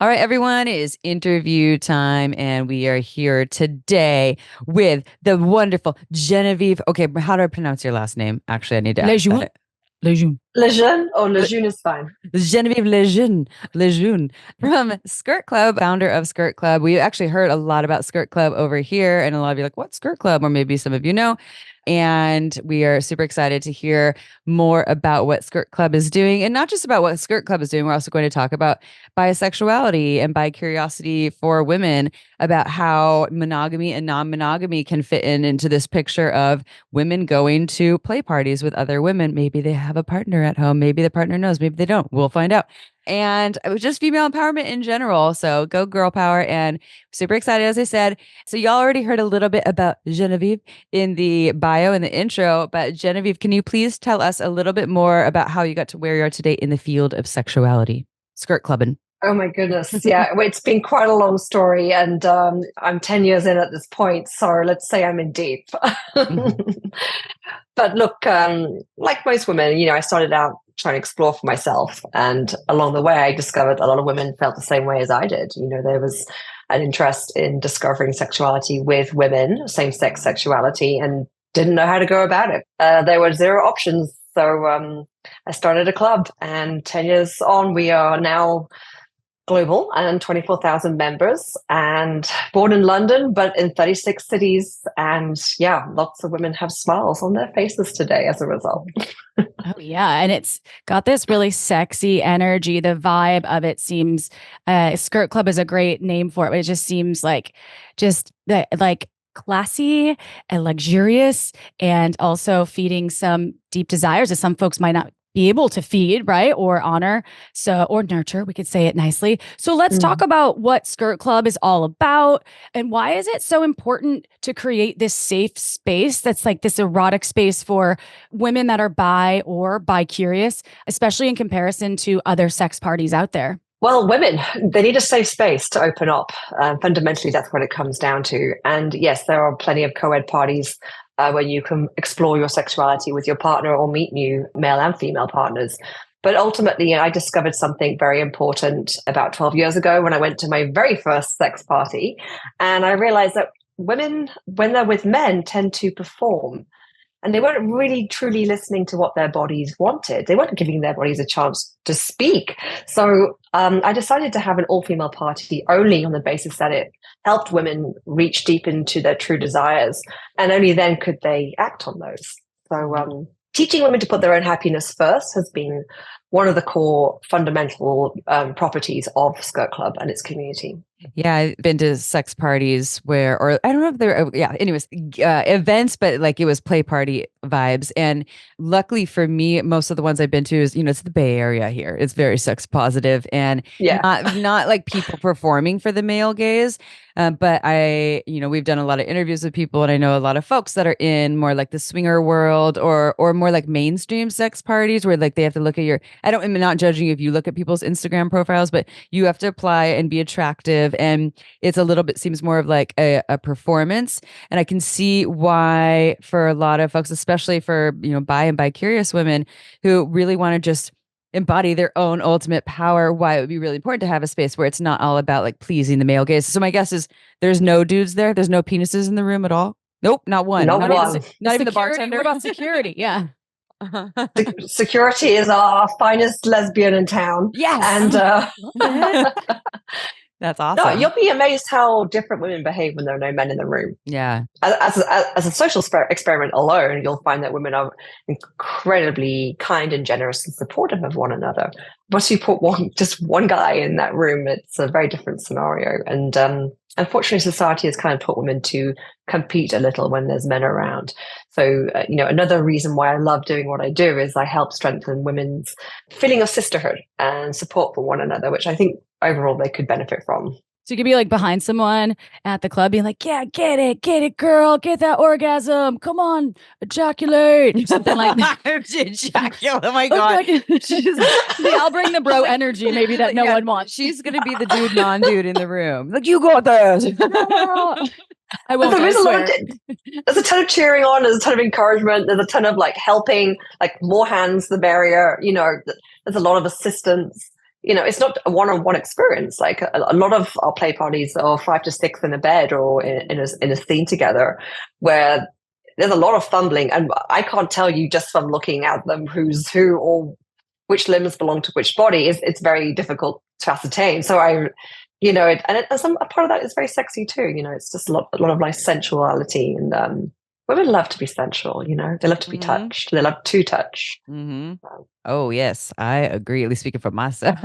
All right, everyone, it is interview time, and we are here today with the wonderful Genevieve. Okay, but how do I pronounce your last name? Actually, I need to ask Lejeune. that. Lejeune. Lejeune or Le- Lejeune is fine. Genevieve Lejeune from Skirt Club, founder of Skirt Club. We actually heard a lot about Skirt Club over here, and a lot of you are like, "What Skirt Club?" Or maybe some of you know. And we are super excited to hear more about what Skirt Club is doing, and not just about what Skirt Club is doing. We're also going to talk about bisexuality and bi curiosity for women, about how monogamy and non-monogamy can fit into this picture of women going to play parties with other women. Maybe they have a partner at home. Maybe the partner knows. Maybe they don't. We'll find out. And it was just female empowerment in general. So go girl power. And super excited, as I said. So y'all already heard a little bit about Genevieve in the bio and the intro. But Genevieve, can you please tell us a little bit more about how you got to where you are today in the field of sexuality? Skirt clubbing. Oh my goodness. Yeah, well, it's been quite a long story, and I'm 10 years in at this point. So let's say I'm in deep. But look, like most women, I started out trying to explore for myself. And along the way, I discovered a lot of women felt the same way as I did. There was an interest in discovering sexuality with women, same-sex sexuality, and didn't know how to go about it. There were zero options. So I started a club, and 10 years on, we are now global and 24,000 members, and born in London, but in 36 cities. And yeah, lots of women have smiles on their faces today as a result. Oh, yeah. And it's got this really sexy energy. The vibe of it seems, Skirt Club is a great name for it, but it just seems like classy and luxurious, and also feeding some deep desires that some folks might not be able to feed, right? Or honor, or nurture, we could say it nicely. So let's talk about what Skirt Club is all about, and why is it so important to create this safe space that's like this erotic space for women that are bi or bi curious, especially in comparison to other sex parties out there? Well, women, they need a safe space to open up. Fundamentally, that's what it comes down to. And yes, there are plenty of co-ed parties where you can explore your sexuality with your partner or meet new male and female partners. But ultimately, I discovered something very important about 12 years ago when I went to my very first sex party. And I realized that women, when they're with men, tend to perform. And they weren't really truly listening to what their bodies wanted. They weren't giving their bodies a chance to speak. So I decided to have an all-female party only on the basis that it helped women reach deep into their true desires. And only then could they act on those. So teaching women to put their own happiness first has been one of the core fundamental properties of Skirt Club and its community. Yeah, I've been to sex parties where, or I don't know if they're, yeah, anyways, events, but like it was play party vibes. And luckily for me, most of the ones I've been to is, it's the Bay Area here. It's very sex positive and Yeah. not like people performing for the male gaze. But we've done a lot of interviews with people, and I know a lot of folks that are in more like the swinger world or more like mainstream sex parties where like they have to look at I'm not judging you if you look at people's Instagram profiles, but you have to apply and be attractive. And it's a little bit seems more of like a performance. And I can see why for a lot of folks, especially for, bi and bi curious women who really want to just embody their own ultimate power, why it would be really important to have a space where it's not all about like pleasing the male gaze. So my guess is there's no dudes there. There's no penises in the room at all. Nope, not one. Not one. Not even the Security, bartender. what about security? Yeah. Security is our finest lesbian in town. Yes. And that's awesome. no, you'll be amazed how different women behave when there are no men in the room. Yeah. As a social experiment alone, you'll find that women are incredibly kind and generous and supportive of one another. Once you put just one guy in that room, it's a very different scenario. And unfortunately, society has kind of taught women to compete a little when there's men around. So, another reason why I love doing what I do is I help strengthen women's feeling of sisterhood and support for one another, which I think overall they could benefit from. So you could be like behind someone at the club being like, yeah, get it, girl, get that orgasm. Come on, ejaculate. Something like that. Ejaculate. Oh my God. I'll bring the bro energy maybe that no one wants. She's going to be the dude, non-dude in the room. Like, you got this. I won't. There's a ton of cheering on. There's a ton of encouragement. There's a ton of like helping, like more hands, the barrier. There's a lot of assistance. it's not a one-on-one experience. Like a lot of our play parties are 5 to 6 in a bed or in a scene together, where there's a lot of fumbling, and I can't tell you just from looking at them who's who or which limbs belong to which body. It's very difficult to ascertain. So some a part of that is very sexy too. It's just a lot of like sensuality, and women love to be sensual. They love to be touched. They love to touch. Oh, yes, I agree. At least speaking for myself.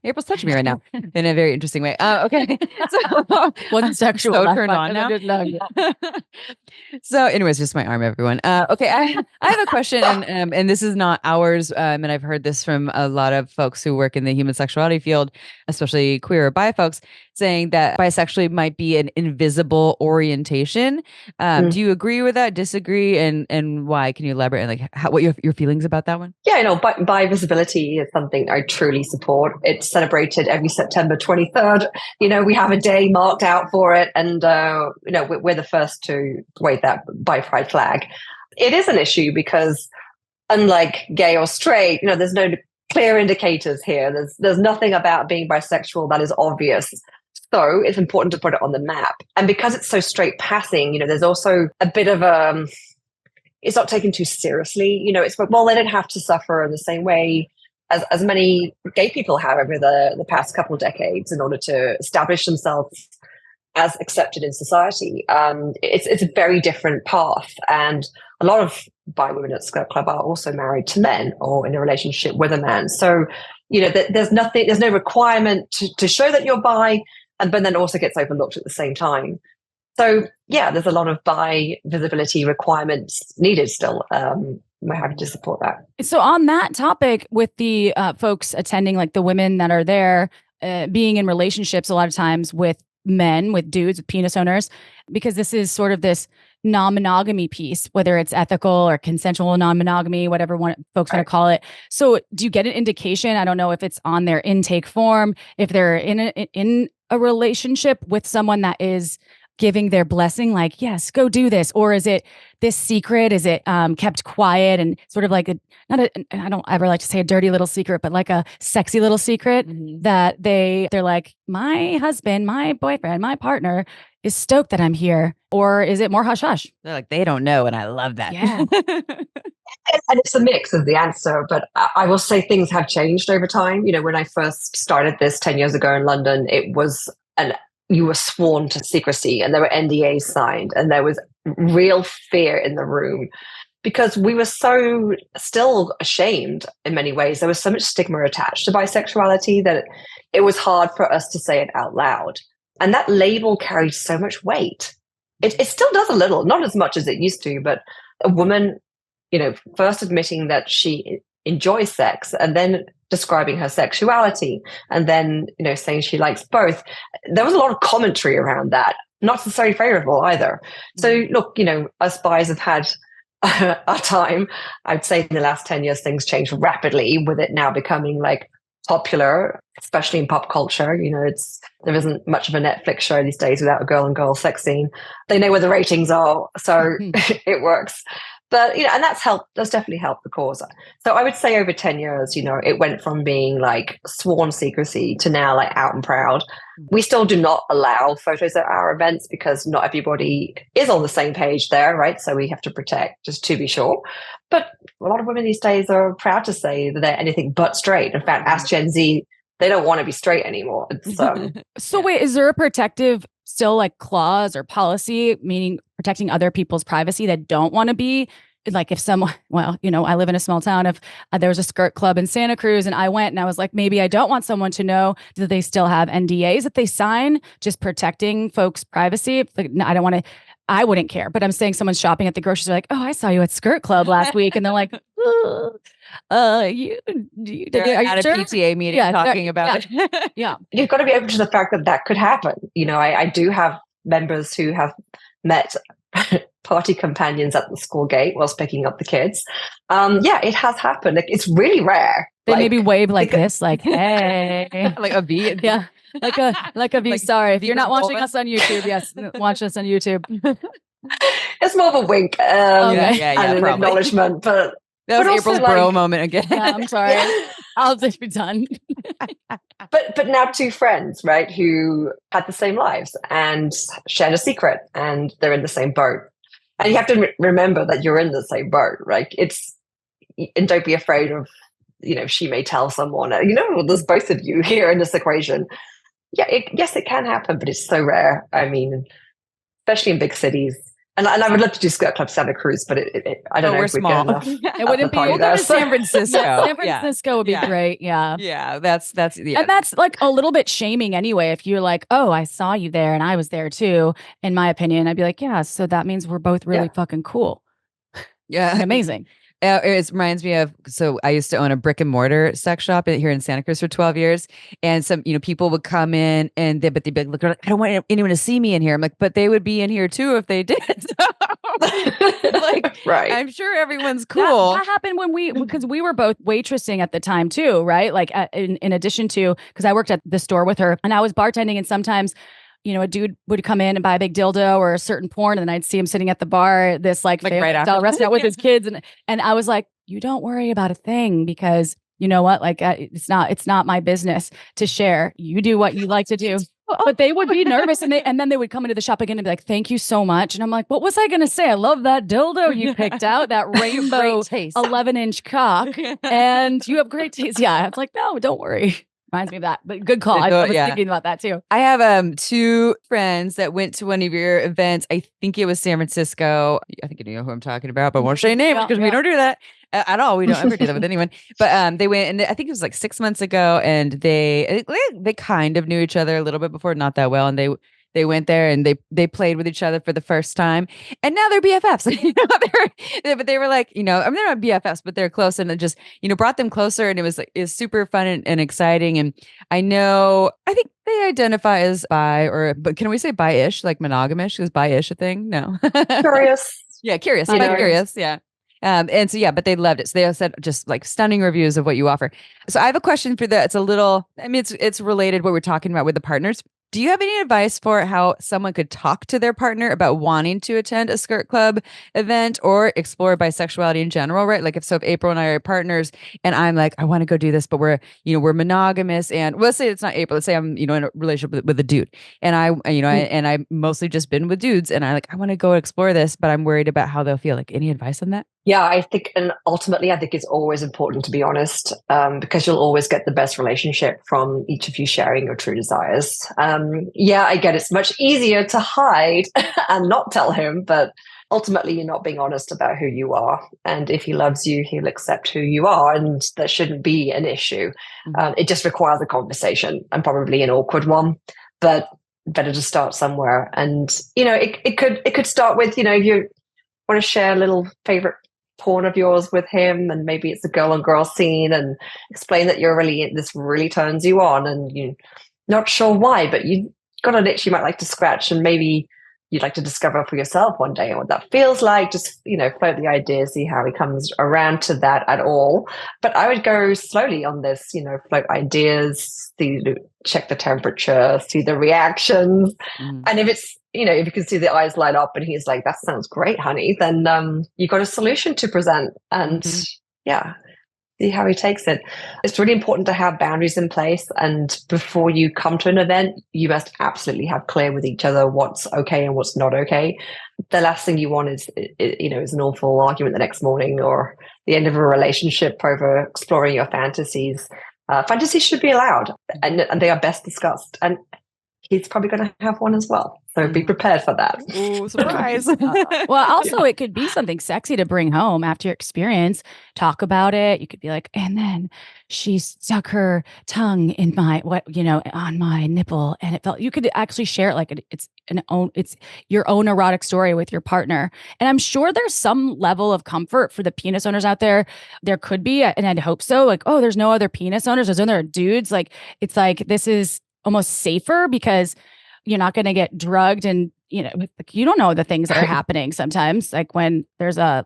April's touching me right now in a very interesting way. Okay. So, wasn't sexual. So turned on now. So anyways, just my arm, everyone. Okay. I have a question, and this is not ours. And I've heard this from a lot of folks who work in the human sexuality field, especially queer or bi folks, saying that bisexuality might be an invisible orientation. Do you agree with that? Disagree? And why? Can you elaborate on what your feelings about that one? Yeah, bi visibility is something I truly support. It's celebrated every September 23rd. We have a day marked out for it, and we're the first to wave that bi pride flag. It is an issue because, unlike gay or straight, there's no clear indicators here. There's nothing about being bisexual that is obvious. So it's important to put it on the map. And because it's so straight passing, there's also a bit of it's not taken too seriously. It's they don't have to suffer in the same way as many gay people have over the past couple of decades in order to establish themselves as accepted in society. It's a very different path. And a lot of bi women at Skirt Club are also married to men or in a relationship with a man. So, there's no requirement to show that you're bi, but then also gets overlooked at the same time. So yeah, there's a lot of bi visibility requirements needed still. We're happy to support that. So on that topic, with the folks attending, like the women that are there, being in relationships a lot of times with men, with dudes, with penis owners, because this is sort of this non-monogamy piece, whether it's ethical or consensual non-monogamy, whatever folks want to call it. So do you get an indication? I don't know if it's on their intake form, if they're in a relationship with someone that is giving their blessing, like, yes, go do this, or is it this secret? Is it kept quiet and sort of like I don't ever like to say a dirty little secret, but like a sexy little secret that they're like, my husband, my boyfriend, my partner is stoked that I'm here? Or is it more hush hush? They're like, they don't know, and I love that. Yeah. And it's a mix of the answer, but I will say things have changed over time. When I first started this 10 years ago in London, it was you were sworn to secrecy, and there were NDAs signed, and there was real fear in the room because we were so still ashamed in many ways. There was so much stigma attached to bisexuality that it was hard for us to say it out loud. And that label carried so much weight. It still does a little, not as much as it used to, but a woman, first admitting that she enjoys sex and then describing her sexuality and then, saying she likes both. There was a lot of commentary around that, not necessarily favorable either. So look, us bis have had our time. I'd say in the last 10 years, things changed rapidly with it now becoming like popular, especially in pop culture. There isn't much of a Netflix show these days without a girl and girl sex scene. They know where the ratings are, so it works. But, and that's definitely helped the cause. So I would say over 10 years, it went from being like sworn secrecy to now like out and proud. We still do not allow photos at our events because not everybody is on the same page there, right? So we have to protect, just to be sure. But a lot of women these days are proud to say that they're anything but straight. In fact, ask Gen Z, they don't want to be straight anymore. So wait, is there a protective still like clause or policy, meaning protecting other people's privacy that don't want to be like, if someone, I live in a small town. If there was a skirt club in Santa Cruz and I went and I was like, maybe I don't want someone to know, do they still have NDAs that they sign just protecting folks' privacy? Like, no, I wouldn't care, but I'm saying someone's shopping at the grocery store, like, oh, I saw you at Skirt Club last week. And they're like, are you at a sure? PTA meeting talking about it. Yeah. You've got to be open to the fact that could happen. I do have members who have met party companions at the school gate whilst picking up the kids. It has happened. It's really rare. They maybe wave like this, like, hey. Like a V. Yeah. Like a V. Sorry, if you're not watching us on YouTube, yes, watch us on YouTube. It's more of a wink and an acknowledgement, but That But was also, April's like, bro moment again. Yeah, I'm sorry. I'll just be done. but now two friends, right, who had the same lives and shared a secret, and they're in the same boat. And you have to remember that you're in the same boat, right? And don't be afraid of, she may tell someone, there's both of you here in this equation. Yeah, yes, it can happen, but it's so rare. I mean, especially in big cities. And I would love to do Skirt Club Santa Cruz, but I don't know we're if we'd small. get enough. It wouldn't be. We'll go to San Francisco. Yeah, San Francisco would be great. Yeah. Yeah, that's yeah. And that's like a little bit shaming anyway. If you're like, oh, I saw you there and I was there too, in my opinion, I'd be like, yeah, so that means we're both really fucking cool. Yeah. Amazing. It reminds me of, so I used to own a brick and mortar sex shop here in Santa Cruz for 12 years. And some, people would come in but they'd be like, I don't want anyone to see me in here. I'm like, but they would be in here too if they did. Like, right. I'm sure everyone's cool. That happened because we were both waitressing at the time too, right? Like in addition to, because I worked at the store with her and I was bartending, and sometimes a dude would come in and buy a big dildo or a certain porn, and then I'd see him sitting at the bar, this like right after restaurant with his kids, and I was like, you don't worry about a thing, because you know what, like it's not my business to share. You do what you like to do. But they would be nervous, and then they would come into the shop again and be like, "Thank you so much." And I'm like, "What was I going to say? I love that dildo you picked out, that rainbow 11-inch cock, and you have great taste." Yeah, it's like, no, don't worry. Reminds me of that, but good call. I was thinking about that too. I have two friends that went to one of your events. I think it was San Francisco. I think you know who I'm talking about, but I won't say names because we don't do that at all. We don't ever do that with anyone. But they went, and I think it was like 6 months ago, and they kind of knew each other a little bit before, not that well, and they went there and they played with each other for the first time, and now they're BFFs. But they were like, I mean, they're not BFFs, but they're close, and it just brought them closer, and it was super fun and exciting. And I think they identify as bi, but can we say bi-ish, like monogamish? Is bi-ish a thing? No. Curious. Yeah, curious. Curious. Yeah. And so, but they loved it. So they said just like stunning reviews of what you offer. So I have a question for that. It's a little, I mean, it's related what we're talking about with the partners. Do you have any advice for how someone could talk to their partner about wanting to attend a skirt club event or explore bisexuality in general, right? Like if April and I are partners and I'm like, I want to go do this, but we're monogamous, and let's say it's not April. Let's say I'm, in a relationship with a dude, and I've mostly just been with dudes, and I want to go explore this, but I'm worried about how they'll feel. Like, any advice on that? Yeah, I think, and ultimately, I think it's always important to be honest, because you'll always get the best relationship from each of you sharing your true desires. I get it's much easier to hide and not tell him, but ultimately, you're not being honest about who you are. And if he loves you, he'll accept who you are, and that shouldn't be an issue. It just requires a conversation, and probably an awkward one, but better to start somewhere. And it could start with if you want to share a little favorite porn of yours with him, and maybe it's a girl on girl scene, and explain that this really turns you on, and you're not sure why, but you got an itch you might like to scratch, and maybe you'd like to discover for yourself one day what that feels like. Just float the idea, see how he comes around to that at all. But I would go slowly on this, float ideas, check the temperature, see the reactions. And if it's if you can see the eyes light up and he's like, that sounds great, honey, then you've got a solution to present. And see how he takes it. It's really important to have boundaries in place. And before you come to an event, you must absolutely have clear with each other what's okay and what's not okay. The last thing you want is an awful argument the next morning, or the end of a relationship over exploring your fantasies. Fantasies should be allowed, and they are best discussed. And he's probably going to have one as well. So be prepared for that. Ooh, surprise. Well, also, it could be something sexy to bring home after your experience. Talk about it. You could be like, and then she stuck her tongue in on my nipple, and it felt. You could actually share it like it's your own erotic story with your partner. And I'm sure there's some level of comfort for the penis owners out there. There could be, and I'd hope so. Like, oh, there's no other penis owners. There's no other dudes. Like, it's like this is almost safer because you're not going to get drugged, and you don't know the things that are happening sometimes, like when there's a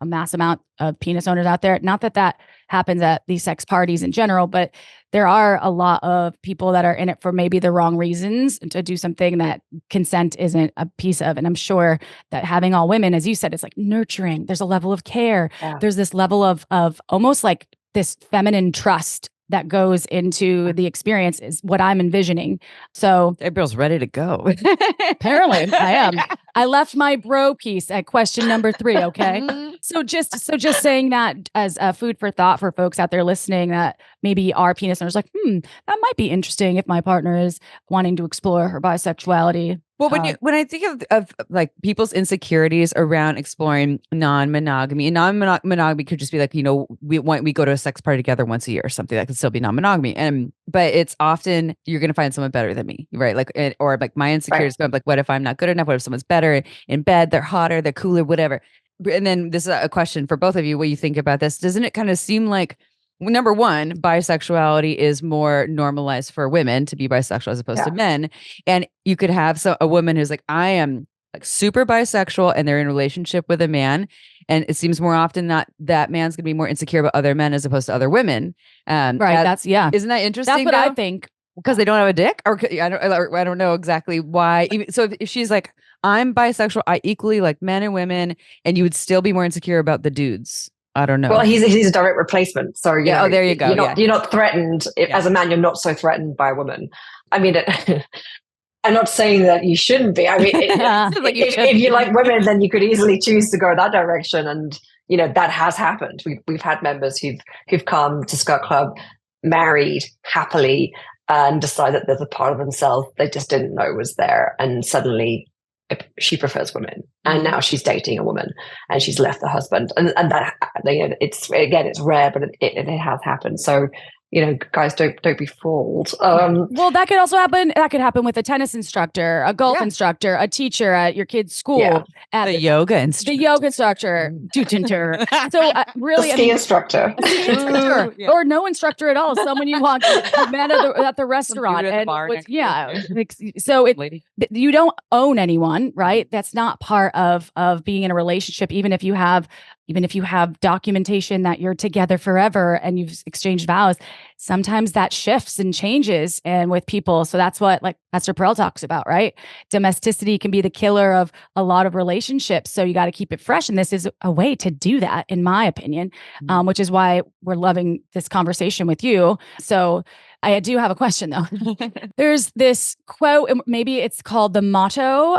mass amount of penis owners out there. Not that happens at these sex parties in general, but there are a lot of people that are in it for maybe the wrong reasons and to do something that consent isn't a piece of. And I'm sure that having all women, as you said, it's like nurturing. There's a level of care. Yeah. There's this level of almost like this feminine trust that goes into the experience is what I'm envisioning. So Gabriel's ready to go. apparently I am. I left my bro piece at question number 3. Okay. So just saying that as food for thought for folks out there listening that maybe are penis owners, like, that might be interesting if my partner is wanting to explore her bisexuality. Well, when I think of like people's insecurities around exploring non-monogamy, and non-monogamy could just be like, we go to a sex party together once a year or something, that could still be non-monogamy. But it's often you're gonna find someone better than me, right? Like, or like my insecurities go up, like, what if I'm not good enough? What if someone's better in bed? They're hotter, they're cooler, whatever. And then this is a question for both of you. What you think about this? Doesn't it kind of seem like, number one, bisexuality is more normalized for women to be bisexual as opposed to men. And you could have a woman who's like, I am like super bisexual, and they're in a relationship with a man. And it seems more often that man's going to be more insecure about other men as opposed to other women. Right. Isn't that interesting? That's what I think. Because they don't have a dick, or I don't know exactly why. So if she's like, I'm bisexual, I equally like men and women, and you would still be more insecure about the dudes. I don't know. Well, he's a direct replacement. So yeah. There you go. You're not threatened as a man. You're not so threatened by a woman. I mean, I'm not saying that you shouldn't be. I mean, if you like women, then you could easily choose to go that direction, and that has happened. We've had members who've come to Skirt Club married happily and decide that there's a part of themselves they just didn't know was there, and suddenly she prefers women, and now she's dating a woman, and she's left the husband, and that it's rare, but it has happened. So guys, don't be fooled. Well, that could also happen. That could happen with a tennis instructor, a golf instructor, a teacher at your kid's school, at the yoga instructor, So really, a ski instructor, or no instructor at all. Someone you want met at the restaurant, So you don't own anyone, right? That's not part of being in a relationship, even if you have documentation that you're together forever and you've exchanged vows. Sometimes that shifts and changes and with people. So that's what Esther Perel talks about, right? Domesticity can be the killer of a lot of relationships. So you got to keep it fresh. And this is a way to do that, in my opinion, which is why we're loving this conversation with you. So I do have a question though. There's this quote, maybe it's called the motto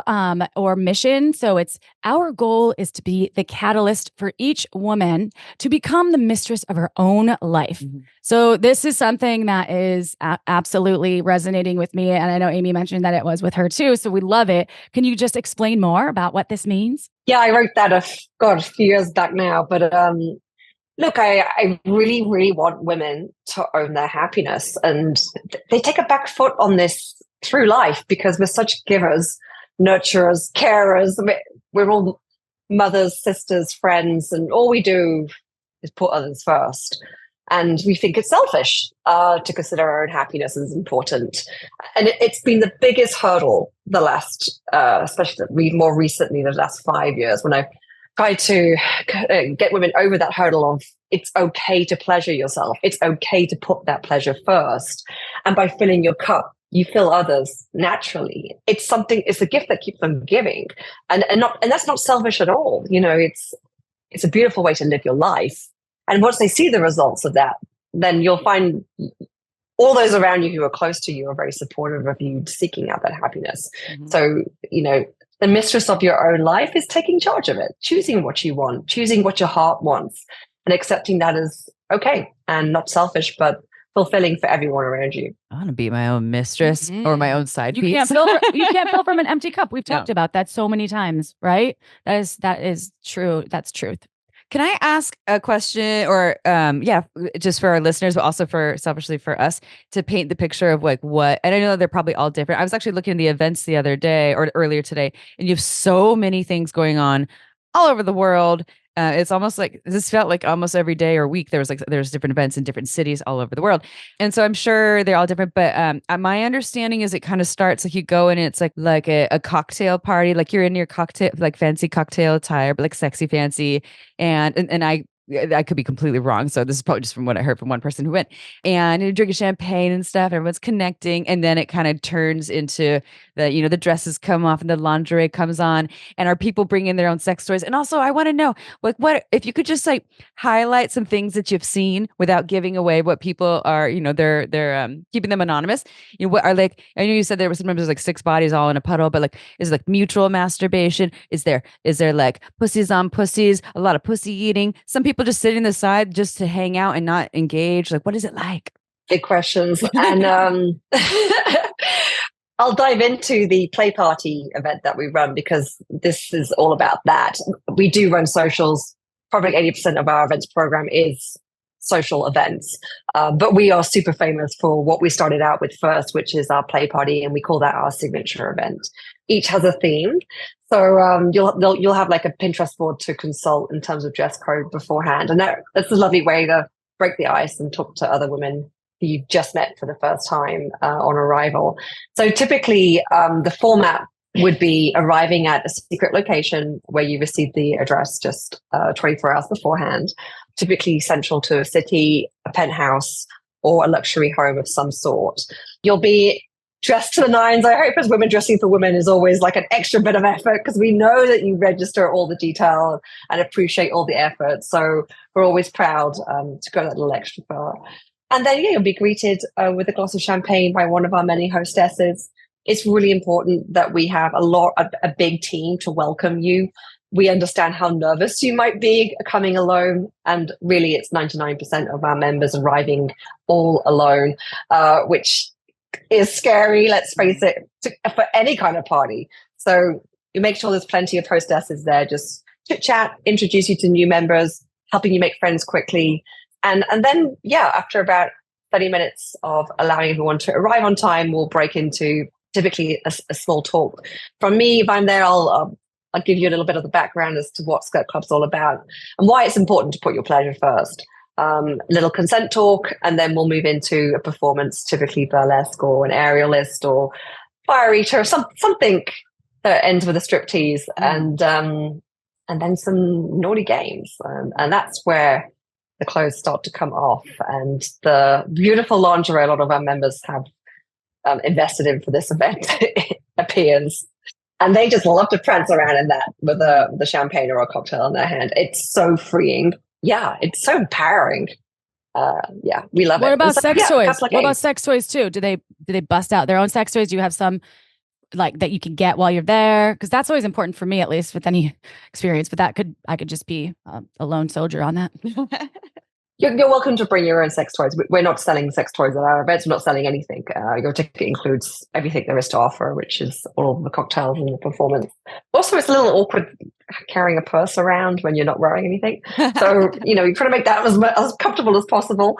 or mission. So it's, our goal is to be the catalyst for each woman to become the mistress of her own life. Mm-hmm. So this is something that is absolutely resonating with me. And I know Amy mentioned that it was with her too. So we love it. Can you just explain more about what this means? Yeah, I wrote that a few years back now, but look, I really, really want women to own their happiness. And they take a back foot on this through life because we're such givers, nurturers, carers. We're all mothers, sisters, friends, and all we do is put others first. And we think it's selfish to consider our own happiness as important. And it's been the biggest hurdle the last, especially more recently, the last 5 years, when I've tried to get women over that hurdle of it's okay to pleasure yourself. It's okay to put that pleasure first. And by filling your cup, you fill others naturally. It's a gift that keeps on giving. And that's not selfish at all. It's a beautiful way to live your life. And once they see the results of that, then you'll find all those around you who are close to you are very supportive of you seeking out that happiness. Mm-hmm. So, the mistress of your own life is taking charge of it, choosing what you want, choosing what your heart wants, and accepting that as okay and not selfish, but fulfilling for everyone around you. I want to be my own mistress or my own side piece. You can't fill from an empty cup. We've talked about that so many times, right? That is true. That's truth. Can I ask a question or, just for our listeners, but also selfishly for us to paint the picture of what, and I know they're probably all different. I was actually looking at the events the other day or earlier today, and you have so many things going on all over the world. It's almost like this felt like almost every day or week there's different events in different cities all over the world. And so I'm sure they're all different, but my understanding is it kind of starts like you go and it's like a cocktail party, like you're in your cocktail, like fancy cocktail attire, but like sexy fancy. And I I could be completely wrong. So this is probably just from what I heard from one person who went, and you're drinking champagne and stuff. Everyone's connecting. And then it kind of turns into the dresses come off and the lingerie comes on. And are people bringing their own sex toys? And also, I want to know, like, what if you could just like highlight some things that you've seen without giving away what people are, they're keeping them anonymous. What are like, I know you said there was sometimes there's like six bodies all in a puddle, but like, is it like mutual masturbation? Is there like pussies on pussies, a lot of pussy eating? Some people just sitting the side just to hang out and not engage. Like, what is it like? Big questions. And I'll dive into the play party event that we run because this is all about that. We do run socials. Probably 80% of our events program is social events. But we are super famous for what we started out with first, which is our play party, and we call that our signature event. Each has a theme. So you'll have like a Pinterest board to consult in terms of dress code beforehand. And that's a lovely way to break the ice and talk to other women who you've just met for the first time on arrival. So typically the format would be arriving at a secret location where you receive the address just 24 hours beforehand, typically central to a city, a penthouse, or a luxury home of some sort. You'll be dressed to the nines. I hope as women dressing for women is always like an extra bit of effort because we know that you register all the detail and appreciate all the effort. So we're always proud to go that little extra far. And then you'll be greeted with a glass of champagne by one of our many hostesses. It's really important that we have a big team to welcome you. We understand how nervous you might be coming alone. And really, it's 99% of our members arriving all alone, which is scary, let's face it, for any kind of party. So you make sure there's plenty of hostesses there, just chit chat, introduce you to new members, helping you make friends quickly. And then, after about 30 minutes of allowing everyone to arrive on time, we'll break into typically a small talk. From me, if I'm there, I'll give you a little bit of the background as to what Skirt Club's all about and why it's important to put your pleasure first. Little consent talk, and then we'll move into a performance, typically burlesque or an aerialist or fire eater, something that ends with a striptease, and then some naughty games, and that's where the clothes start to come off, and the beautiful lingerie a lot of our members have invested in for this event appears. And they just love to prance around in that with the champagne or a cocktail in their hand. It's so freeing. Yeah, it's so empowering. We love it. What about sex toys? What about sex toys too? Do they bust out their own sex toys? Do you have some like that you can get while you're there? Because that's always important for me, at least with any experience. But I could just be a lone soldier on that. You're welcome to bring your own sex toys. We're not selling sex toys at our events. We're not selling anything. Your ticket includes everything there is to offer, which is all of the cocktails and the performance. Also, it's a little awkward carrying a purse around when you're not wearing anything. So, you're trying to make that as comfortable as possible.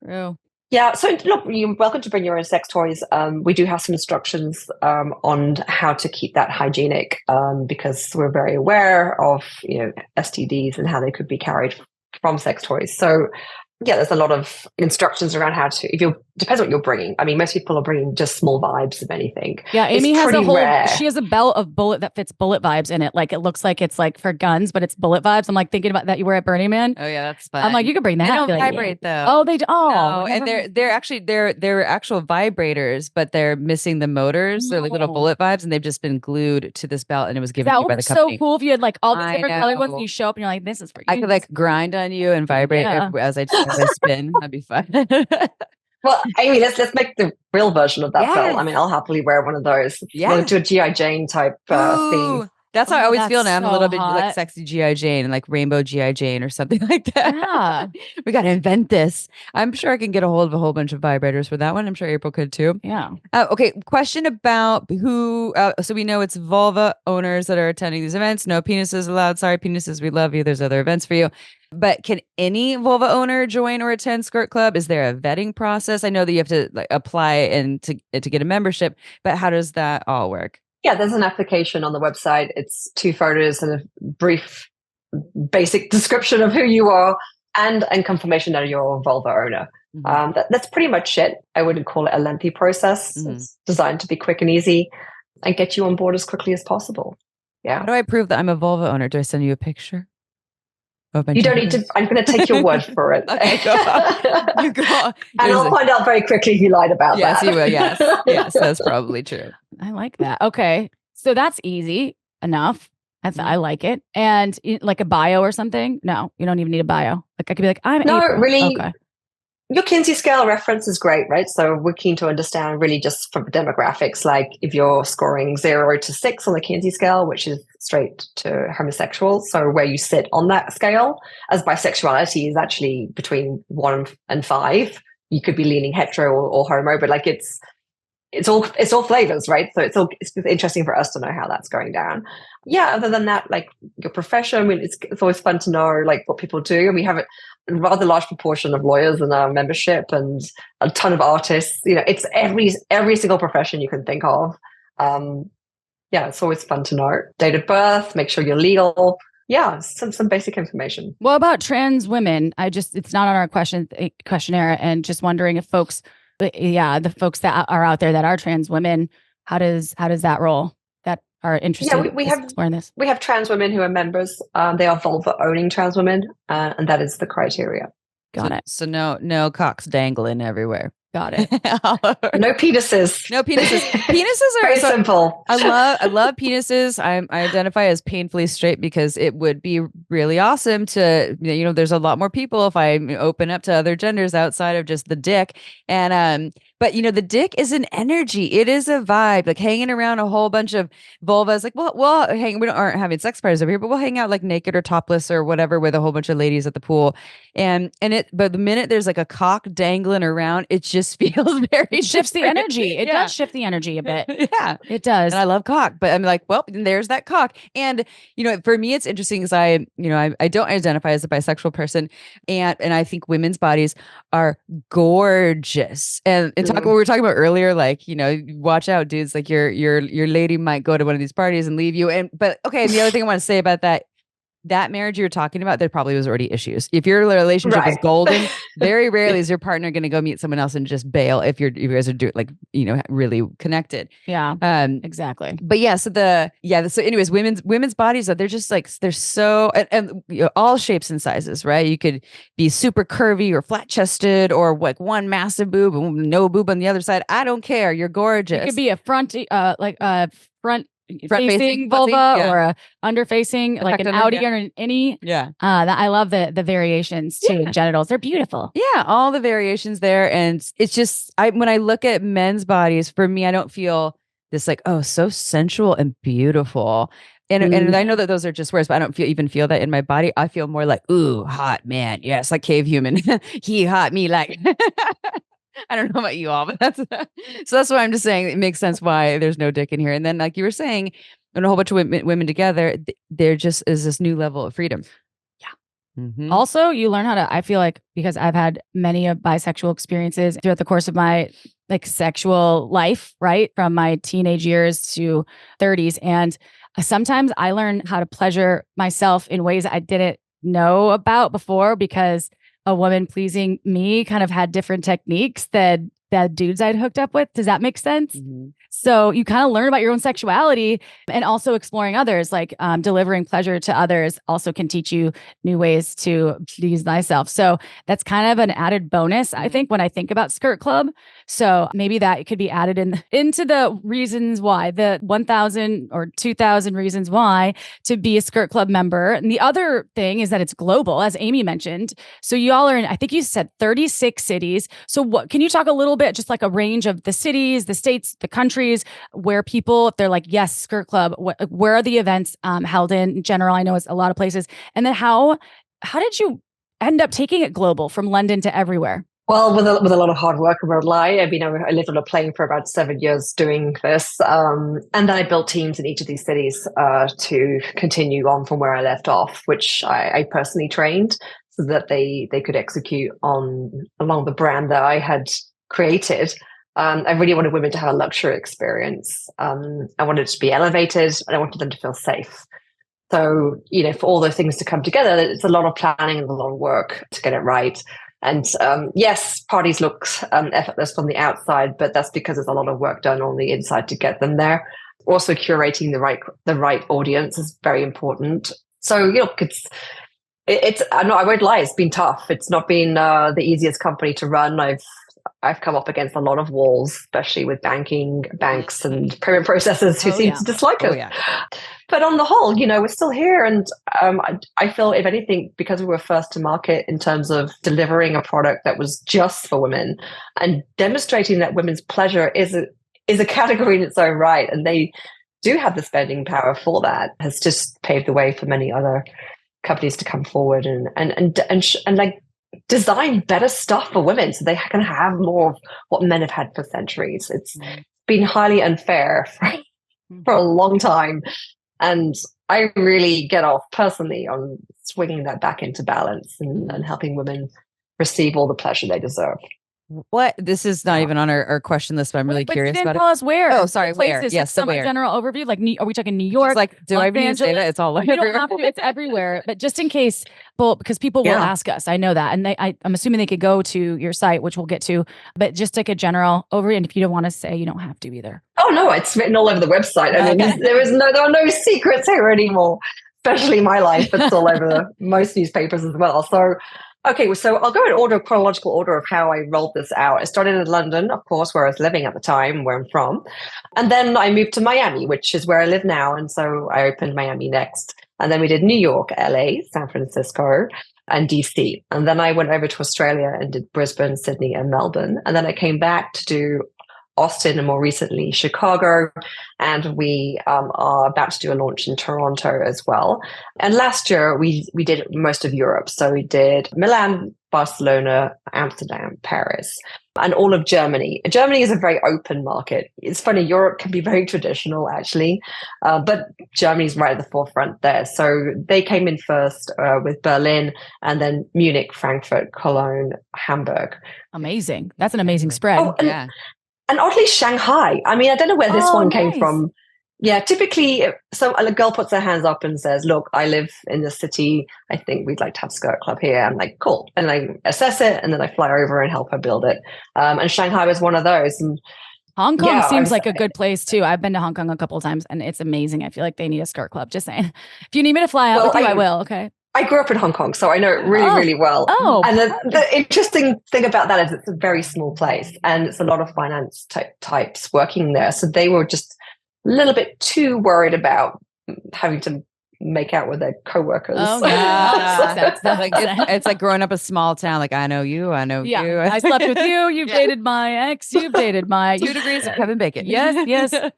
Oh. Yeah, so look, you're welcome to bring your own sex toys. We do have some instructions on how to keep that hygienic because we're very aware of STDs and how they could be carried from sex toys. So there's a lot of instructions around how to, depends what you're bringing. I mean, most people are bringing just small vibes of anything. Yeah, Amy has she has a belt of that fits bullet vibes in it. Like it looks like it's like for guns, but it's bullet vibes. I'm like thinking about that you were at Burning Man. Oh yeah, that's fun. I'm like, you could bring that. They don't vibrate though. Oh, they do. No, and they're actually they're actual vibrators, but they're missing the motors. They're like little bullet vibes, and they've just been glued to this belt, and it was given to you by the company. So cool if you had like all the different color ones, and you show up, and you're like, this is for you. I could like grind on you and vibrate as I spin. That'd be fun. Well, Amy, let's make the real version of that belt. I mean, I'll happily wear one of those. Yeah, to a G.I. Jane type theme. That's how I always feel now. I'm a little bit hot. like sexy G.I. Jane and like rainbow G.I. Jane or something like that. Yeah. We got to invent this. I'm sure I can get a hold of a whole bunch of vibrators for that one. I'm sure April could too. Yeah. Okay. Question about who, so we know it's vulva owners that are attending these events. No penises allowed. Sorry, penises. We love you. There's other events for you. But can any vulva owner join or attend Skirt Club? Is there a vetting process? I know that you have to like apply and to get a membership, but how does that all work? Yeah, there's an application on the website. It's 2 photos and a brief, basic description of who you are and confirmation that you're a vulva owner. Mm-hmm. That's pretty much it. I wouldn't call it a lengthy process. Mm-hmm. It's designed to be quick and easy and get you on board as quickly as possible. Yeah. How do I prove that I'm a vulva owner? Do I send you a picture? You don't need to. I'm going to take your word for it. Okay, go on. You go on. And I'll find out very quickly if you lied about yes, that. Yes, you will. Yes. Yes, that's probably true. I like that. Okay. So that's easy enough. I like it. And like a bio or something? No, you don't even need a bio. Like I could be like, I'm No, April. really. Okay. Your Kinsey scale reference is great, right? So we're keen to understand really just from demographics, like if you're scoring 0 to 6 on the Kinsey scale, which is straight to homosexual. So where you sit on that scale, as bisexuality is actually between 1 and 5. You could be leaning hetero or homo, but like it's all flavors, right? So it's interesting for us to know how that's going down. Yeah, other than that, like your profession, I mean, it's always fun to know like what people do. And we have a rather large proportion of lawyers in our membership and a ton of artists. You know, it's every single profession you can think of. Yeah, it's always fun to know. Date of birth, make sure you're legal. Yeah, some basic information. What about trans women? It's not on our questionnaire, and just wondering if folks, the folks that are out there that are trans women, how does that roll? That are interested. Yeah, we have exploring this. We have trans women who are members. They are vulva owning trans women, and that is the criteria. Got it. So no cocks dangling everywhere. Got it. No penises. No penises. Penises are very simple. I love penises. I identify as painfully straight because it would be really awesome to, there's a lot more people if I open up to other genders outside of just the dick. And but the dick is an energy. It is a vibe. Like hanging around a whole bunch of vulvas. Like, we aren't having sex parties over here, but we'll hang out like naked or topless or whatever with a whole bunch of ladies at the pool. But the minute there's like a cock dangling around, it just feels very it shifts different. the energy. It does shift the energy a bit. Yeah, it does. And I love cock, but I'm like, well, there's that cock. And for me, it's interesting because I don't identify as a bisexual person, and I think women's bodies are gorgeous. And what we were talking about earlier, like watch out, dudes. Like your lady might go to one of these parties and leave you. But okay. And the other thing I want to say about that marriage you're talking about, there probably was already issues. If your relationship is golden, very rarely is your partner going to go meet someone else and just bail if you guys are really connected. Yeah. Exactly. But yeah, so anyways, women's bodies, they're just like, they're so, and all shapes and sizes, right? You could be super curvy or flat chested or like one massive boob and no boob on the other side. I don't care. You're gorgeous. You could be a front facing vulva or a under facing like an outie or an innie. Yeah. I love the variations too. Genitals, they're beautiful. Yeah, all the variations there. And it's just when I look at men's bodies, for me, I don't feel this like, oh, so sensual and beautiful. And I know that those are just words, but I don't even feel that in my body. I feel more like, ooh, hot man. Yes, like cave human. He hot me like I don't know about you all, but that's why I'm just saying it makes sense why there's no dick in here. And then, like you were saying, when a whole bunch of women together, there just is this new level of freedom. Yeah. Mm-hmm. Also, you learn how to. I feel like because I've had many of bisexual experiences throughout the course of my sexual life, right, from my teenage years to 30s, and sometimes I learn how to pleasure myself in ways I didn't know about before because a woman pleasing me kind of had different techniques that dudes I'd hooked up with. Does that make sense? Mm-hmm. So you kind of learn about your own sexuality and also exploring others, like delivering pleasure to others also can teach you new ways to please thyself. So that's kind of an added bonus, I think, when I think about Skirt Club. So maybe that could be added into the reasons why, the 1,000 or 2,000 reasons why to be a Skirt Club member. And the other thing is that it's global, as Amy mentioned. So y'all are in, I think you said 36 cities. So what can you talk a little bit, just like a range of the cities, the states, the countries, where people, if they're like, yes, Skirt Club, where are the events held in general? I know it's a lot of places. And then how did you end up taking it global from London to everywhere? Well, with a lot of hard work, I won't lie. I mean, I lived on a plane for about 7 years doing this. And then I built teams in each of these cities to continue on from where I left off, which I personally trained so that they could execute along the brand that I had created. I really wanted women to have a luxury experience. I wanted it to be elevated and I wanted them to feel safe. So, for all those things to come together, it's a lot of planning and a lot of work to get it right. And yes, parties look effortless from the outside, but that's because there's a lot of work done on the inside to get them there. Also, curating the right audience is very important. So, I won't lie, it's been tough. It's not been the easiest company to run. I've come up against a lot of walls, especially with banks and payment processors who seem to dislike us. Yeah. But on the whole, we're still here. And I feel, if anything, because we were first to market in terms of delivering a product that was just for women and demonstrating that women's pleasure is a category in its own right, and they do have the spending power for that, has just paved the way for many other companies to come forward and like design better stuff for women so they can have more of what men have had for centuries. It's been highly unfair for a long time. And I really get off personally on swinging that back into balance and helping women receive all the pleasure they deserve. What? This is not even on our question list, but I'm really curious about tell us where. Oh, sorry, where? Places, yes, some where? General overview. Like, are we talking New York? It's like, do I even say that? It's all like, everywhere. You don't have to. It's everywhere. But just in case, because people will ask us, I know that, and I'm assuming they could go to your site, which we'll get to. But just like a general overview, and if you don't want to say, you don't have to either. Oh no, it's written all over the website. I mean, there are no secrets here anymore. Especially my life, it's all over most newspapers as well. So. Okay, so I'll go in chronological order of how I rolled this out. I started in London, of course, where I was living at the time, where I'm from. And then I moved to Miami, which is where I live now. And so I opened Miami next. And then we did New York, LA, San Francisco, and DC. And then I went over to Australia and did Brisbane, Sydney, and Melbourne. And then I came back to do Austin and more recently Chicago, and we are about to do a launch in Toronto as well. And last year we did most of Europe, so we did Milan, Barcelona, Amsterdam, Paris, and all of Germany. Germany is a very open market. It's funny, Europe can be very traditional actually, but Germany's right at the forefront there. So they came in first with Berlin, and then Munich, Frankfurt, Cologne, Hamburg. Amazing. That's an amazing spread. Oh, and oddly, Shanghai. I mean, I don't know where this one came from. Yeah, typically, so a girl puts her hands up and says, look, I live in the city. I think we'd like to have Skirt Club here. I'm like, cool. And I assess it, and then I fly over and help her build it. And Shanghai was one of those. And Hong Kong seems like a good place, too. I've been to Hong Kong a couple of times, and it's amazing. I feel like they need a Skirt Club. Just saying. If you need me to fly out with you, I will. Okay. I grew up in Hong Kong, so I know it really, really well. Oh. And the interesting thing about that is it's a very small place, and it's a lot of finance types working there. So they were just a little bit too worried about having to make out with their coworkers. Oh, yeah. It's like growing up a small town. Like, I know you, I know you. I slept with you. You've dated my ex. You've dated my 2 degrees of Kevin Bacon. Yes. Yeah,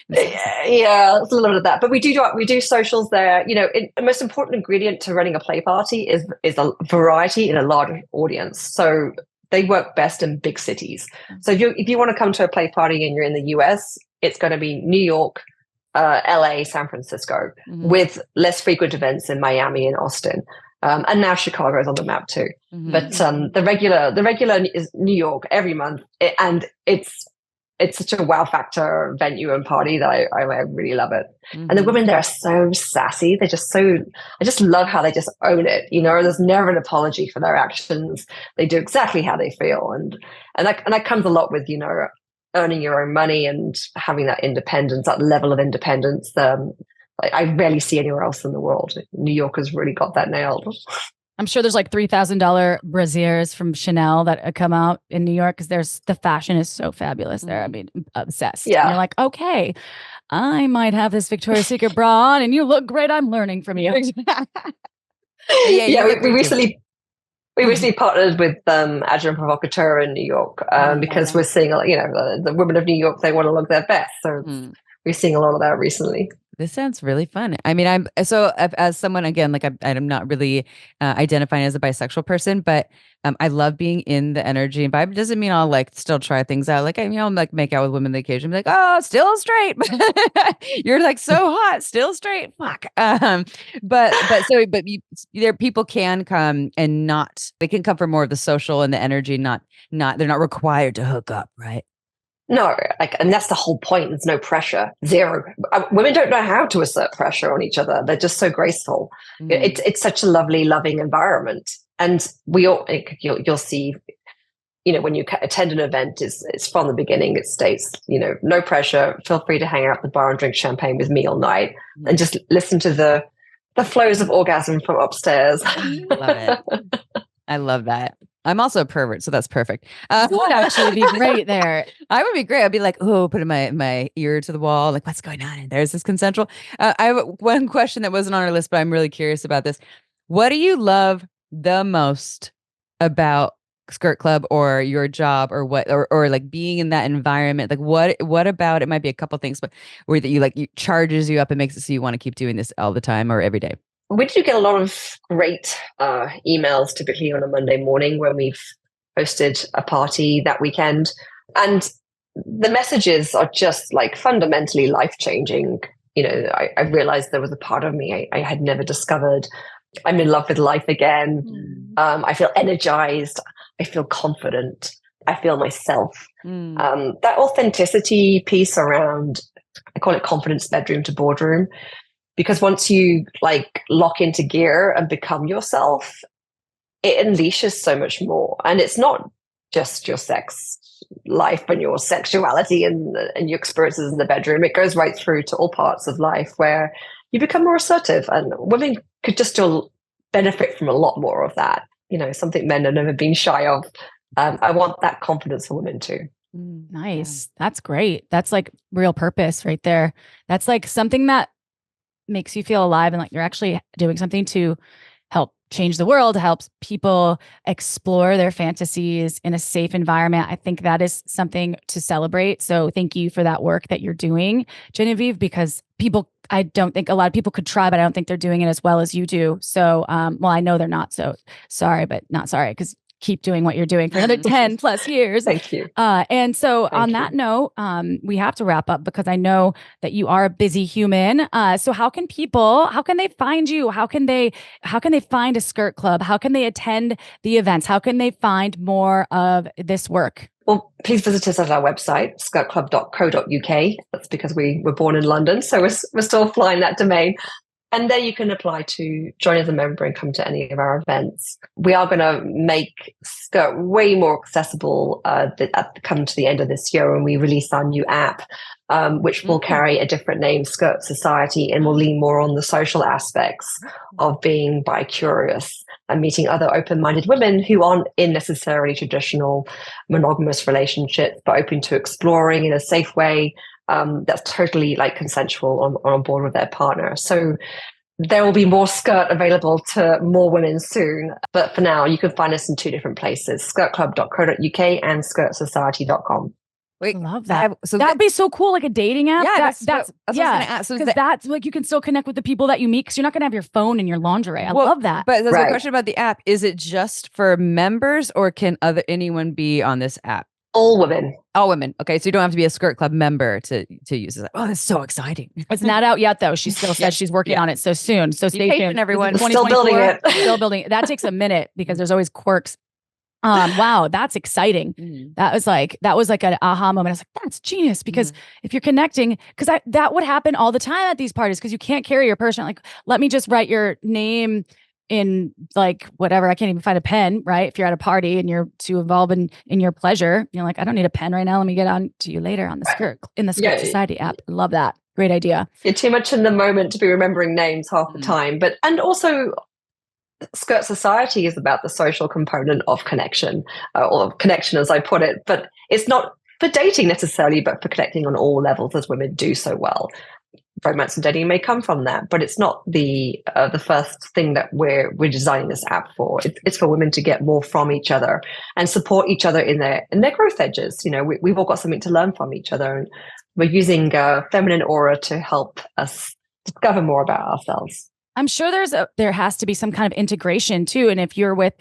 it's a little bit of that. But we do socials there. The most important ingredient to running a play party is a variety in a large audience. So they work best in big cities. So if you want to come to a play party and you're in the US, it's going to be New York, LA, San Francisco, with less frequent events in Miami and Austin. And now Chicago is on the map too. But the regular is New York every month. And it's such a wow factor venue and party that I really love it. And the women there are so sassy. I just love how they just own it. There's never an apology for their actions. They do exactly how they feel. And that comes a lot with, earning your own money and having that independence, that level of independence. I rarely see anywhere else in the world. New York has really got that nailed. I'm sure there's like $3,000 brassieres from Chanel that come out in New York because the fashion is so fabulous there. I mean, obsessed. Yeah. And you're like, okay, I might have this Victoria's Secret bra on and you look great. I'm learning from you. We recently partnered with Agent Provocateur in New York because we're seeing, the women of New York, they want to look their best. So we're seeing a lot of that recently. This sounds really fun. I mean, as someone, again, like I'm not really identifying as a bisexual person, but I love being in the energy and vibe. It doesn't mean I'll like still try things out. Like, like make out with women on the occasion, be like, oh, still straight. You're like so hot, still straight. Fuck. But people can come and they can come for more of the social and the energy, they're not required to hook up, right? No, and that's the whole point. There's no pressure, zero. Women don't know how to assert pressure on each other. They're just so graceful. It's such a lovely, loving environment, and you'll see, when you attend an event, it's from the beginning. It states, no pressure. Feel free to hang out at the bar and drink champagne with me all night, and just listen to the The flows of orgasm from upstairs. Love it. I love that. I'm also a pervert, so that's perfect. You would actually be great there. I would be great. I'd be like, oh, putting my ear to the wall, like, what's going on? And there's this consensual. I have one question that wasn't on our list, but I'm really curious about this. What do you love the most about Skirt Club or your job or what or like being in that environment? Like what about it might be a couple things, but where that you like you charges you up and makes it so you want to keep doing this all the time or every day? We do get a lot of great emails typically on a Monday morning when we've hosted a party that weekend. And the messages are just like fundamentally life-changing. You know, I realized there was a part of me I had never discovered. I'm in love with life again. I feel energized. I feel confident. I feel myself. That authenticity piece around, I call it confidence bedroom to boardroom, because once you like lock into gear and become yourself, it unleashes so much more. And it's not just your sex life and your sexuality and your experiences in the bedroom. It goes right through to all parts of life where you become more assertive, and women could just still benefit from a lot more of that. You know, something men have never been shy of. I want that confidence for women too. Nice. Yeah. That's great. That's like real purpose right there. That's like something that makes you feel alive and like you're actually doing something to help change the world, helps people explore their fantasies in a safe environment. I think that is something to celebrate. So thank you for that work that you're doing, Genevieve, because I don't think a lot of people could try, but I don't think they're doing it as well as you do. So, well, I know they're not. So sorry, but not sorry, because keep doing what you're doing for another 10 plus years. Thank you. And so on that note, we have to wrap up because I know that you are a busy human. So how can they find you? How can they find a Skirt Club? How can they attend the events? How can they find more of this work? Well, please visit us at our website, skirtclub.co.uk. That's because we were born in London, so we're still flying that domain. And there you can apply to join as a member and come to any of our events. We are going to make Skirt way more accessible come to the end of this year when we release our new app, which will carry a different name, Skirt Society, and will lean more on the social aspects of being bi-curious and meeting other open-minded women who aren't in necessarily traditional monogamous relationships, but open to exploring in a safe way that's totally like consensual on board with their partner. So there will be more Skirt available to more women soon. But for now, you can find us in two different places, skirtclub.co.uk and skirtsociety.com. Wait, love that. So that'd be so cool, like a dating app. Yeah, that's because that's like you can still connect with the people that you meet because you're not gonna have your phone in your lingerie. I love that. But that's my question about the app. Is it just for members, or can anyone be on this app? All women. All women. Okay, so you don't have to be a Skirt Club member to use it. Oh, that's so exciting. It's not out yet, though. She still says she's working on it so soon. So stay tuned, everyone. Still building it. Still building it. That takes a minute because there's always quirks. Wow, that's exciting. That was like an aha moment. I was like, that's genius, because if you're connecting, because that would happen all the time at these parties because you can't carry your person. Like, let me just write your name in like whatever. I can't even find a pen, right? If you're at a party and you're too involved in your pleasure, you're like, I don't need a pen right now. Let me get on to you later on the Skirt Society app. I love that. Great idea. You're too much in the moment to be remembering names half the time. And also Skirt Society is about the social component of connection, or connection as I put it, but it's not for dating necessarily, but for connecting on all levels as women do so well. Romance and dating may come from that, but it's not the first thing that we're designing this app for. It's for women to get more from each other and support each other in their growth edges. You know, we've all got something to learn from each other, and we're using feminine aura to help us discover more about ourselves. I'm sure there has to be some kind of integration too, and if you're with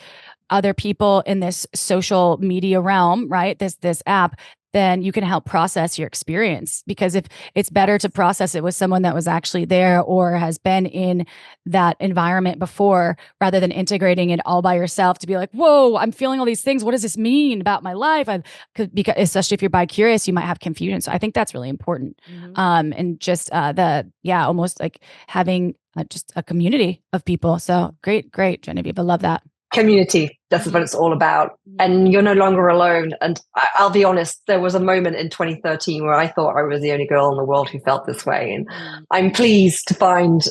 other people in this social media realm, right? This app, then you can help process your experience, because if it's better to process it with someone that was actually there or has been in that environment before, rather than integrating it all by yourself to be like, whoa, I'm feeling all these things. What does this mean about my life? Because especially if you're bi-curious, you might have confusion. So I think that's really important. And just almost like having just a community of people. So great, Genevieve. I love that. Community. That's what it's all about. And you're no longer alone. And I'll be honest, there was a moment in 2013 where I thought I was the only girl in the world who felt this way. And I'm pleased to find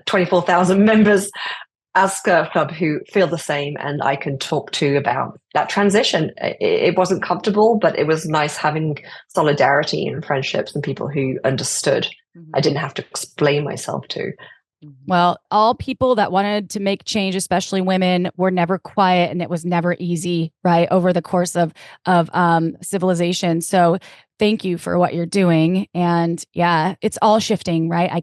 24,000 members as Skirt Club who feel the same, and I can talk to about that transition. It wasn't comfortable, but it was nice having solidarity and friendships and people who understood. I didn't have to explain myself to. Well, all people that wanted to make change, especially women, were never quiet, and it was never easy, right? Over the course of civilization. So thank you for what you're doing. And yeah, it's all shifting, right? I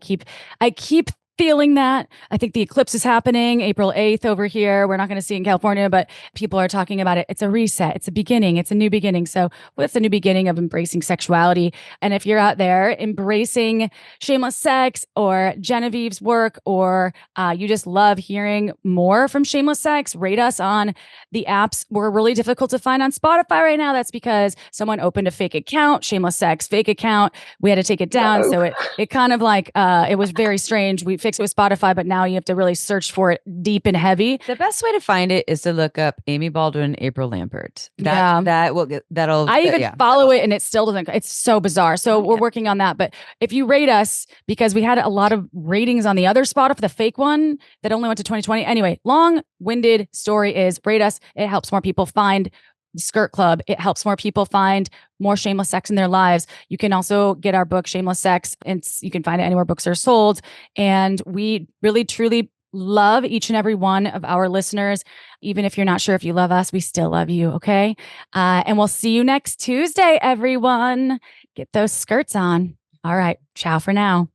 keep feeling that. I think the eclipse is happening April 8th over here. We're not going to see it in California, but people are talking about it. It's a reset. It's a beginning. It's a new beginning. So what's the new beginning of embracing sexuality? And if you're out there embracing Shameless Sex or Genevieve's work, or you just love hearing more from Shameless Sex, rate us on the apps. We're really difficult to find on Spotify right now. That's because someone opened a fake account, Shameless Sex fake account. We had to take it down. No. So it kind of like, it was very strange. We fixed it with Spotify, but now you have to really search for it deep and heavy. The best way to find it is to look up Amy Baldwin, April Lampert. That'll. I even follow it, and it still doesn't. It's so bizarre. So we're working on that. But if you rate us, because we had a lot of ratings on the other Spotify, the fake one that only went to 2020. Anyway, long-winded story is rate us. It helps more people find Skirt Club. It helps more people find more shameless sex in their lives. You can also get our book, Shameless Sex, and you can find it anywhere books are sold. And we really, truly love each and every one of our listeners. Even if you're not sure if you love us, we still love you. Okay. And we'll see you next Tuesday, everyone. Get those skirts on. All right. Ciao for now.